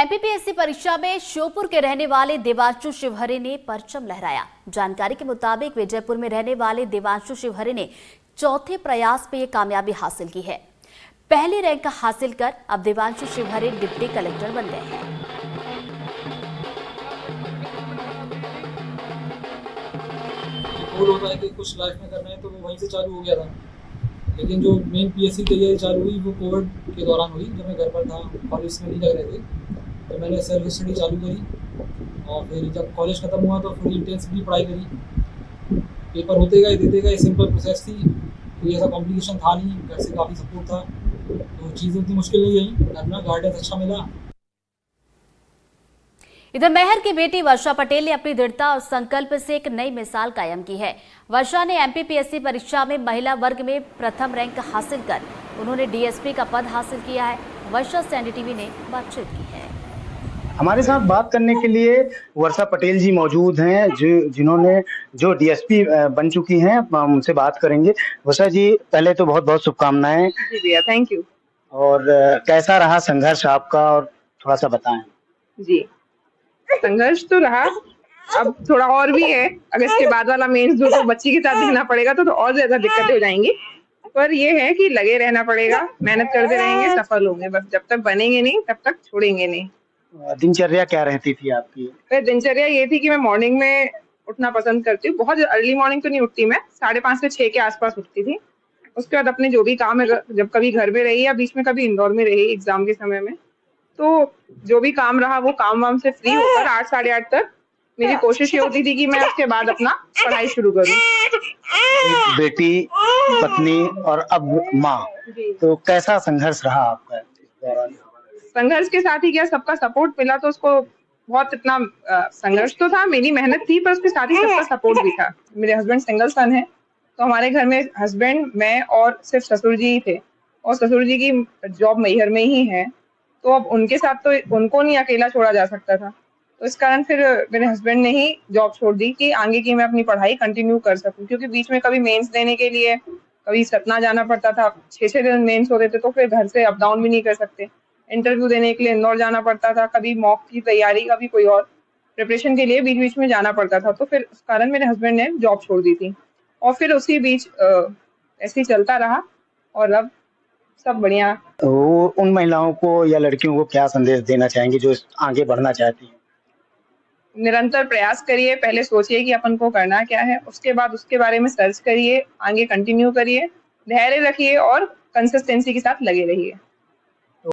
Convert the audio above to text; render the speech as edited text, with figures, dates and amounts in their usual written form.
MPPSC परीक्षा में श्योपुर के रहने वाले देवांशु शिवहरे ने परचम लहराया। जानकारी के मुताबिक विजयपुर में रहने वाले देवांशु शिवहरे ने चौथे प्रयास में ये कामयाबी हासिल की है। पहली रैंक हासिल कर अब देवांशु शिवहरे डिप्टी कलेक्टर बन गए हैं। होता है कि कुछ लाइफ में करना है तो वो वहीं से चालू हो गया था, लेकिन जो मेन पीएससी तैयारी चालू हुई वो कोविड के दौरान हुई, जब मैं घर पर था, कॉलेज में नहीं लग रहे थे, तो मैंने सेल्फ स्टडी चालू करी और फिर जब कॉलेज ख़त्म हुआ तो थोड़ी इंटेंसिवली पढ़ाई करी। पेपर होते गए, सिंपल प्रोसेस थी, कोई ऐसा कॉम्प्लिकेशन था नहीं, घर से काफ़ी सपोर्ट था, तो चीज़ें इतनी मुश्किल नहीं गई, अपना गाइडेंस अच्छा मिला। इधर मेहर की बेटी वर्षा पटेल ने अपनी दृढ़ता और संकल्प से एक नई मिसाल कायम की है। वर्षा ने एमपीपीएससी परीक्षा में महिला वर्ग में प्रथम रैंक हासिल कर उन्होंने डीएसपी का पद हासिल किया है। वर्षा से एनडीटीवी ने बातचीत की है। हमारे साथ बात करने के लिए वर्षा पटेल जी मौजूद हैं, जिन्होंने जो डीएसपी बन चुकी हैं। हम उनसे बात करेंगे। वर्षा जी, पहले तो बहुत बहुत शुभकामनाएं। जी भैया, थैंक यू। और कैसा रहा संघर्ष आपका, और थोड़ा सा बताएं। जी, संघर्ष तो रहा, अब थोड़ा और भी है। अगर इसके बाद वाला मेंस दो तो बच्ची के साथ देना पड़ेगा तो और ज्यादा दिक्कतें हो जाएंगी, पर ये है कि लगे रहना पड़ेगा, मेहनत करते रहेंगे, सफल होंगे। बस जब तक बनेंगे नहीं तब तक छोड़ेंगे नहीं। दिनचर्या क्या रहती थी आपकी? फिर दिनचर्या ये थी कि मैं मॉर्निंग में उठना पसंद करती हूँ। बहुत अर्ली मॉर्निंग तो नहीं उठती, मैं 5:30 से 6 के आसपास उठती थी। उसके बाद अपने जो भी काम है, जब कभी घर में रही या बीच में कभी इंदौर में रही एग्जाम के समय में, तो जो भी काम रहा वो काम वाम से फ्री होकर 8 साढ़े 8 तक मेरी कोशिश ये होती थी कि मैं उसके बाद अपना पढ़ाई शुरू करूं। बेटी, पत्नी और अब माँ, तो कैसा संघर्ष रहा आपका? संघर्ष के साथ ही क्या, सबका सपोर्ट मिला, तो उसको बहुत इतना संघर्ष तो था, मेरी मेहनत थी, पर उसके साथ ही सबका सपोर्ट भी था। मेरे हस्बैंड सिंगल सन है, तो हमारे घर में हस्बैंड, मैं और सिर्फ ससुर जी ही थे, और ससुर जी की जॉब मैहर में ही है, तो अब उनके साथ तो उनको नहीं अकेला छोड़ा जा सकता था। तो इस कारण फिर मेरे हस्बैंड ने ही जॉब छोड़ दी कि आगे की मैं अपनी पढ़ाई कंटिन्यू कर सकूं, क्योंकि बीच में कभी मेंस देने के लिए कभी सतना जाना पड़ता था, 6-6 दिन मेंस होते थे, तो फिर घर से अप डाउन भी नहीं कर सकते। इंटरव्यू देने के लिए इंदौर जाना पड़ता था, कभी मॉक की तैयारी, कभी कोई और प्रिपरेशन के लिए बीच बीच में जाना पड़ता था। तो फिर उस कारण मेरे हस्बैंड ने जॉब छोड़ दी थी, और फिर उसी बीच ऐसे ही चलता रहा, और अब सब बढ़िया। वो उन महिलाओं को या लड़कियों को क्या संदेश देना चाहेंगे जो आगे बढ़ना चाहती हैं? निरंतर प्रयास करिए, पहले सोचिए कि अपन को करना क्या है, उसके बाद उसके बारे में सर्च करिए, आगे कंटिन्यू करिए, धैर्य रखिए और कंसिस्टेंसी के साथ लगे रहिए।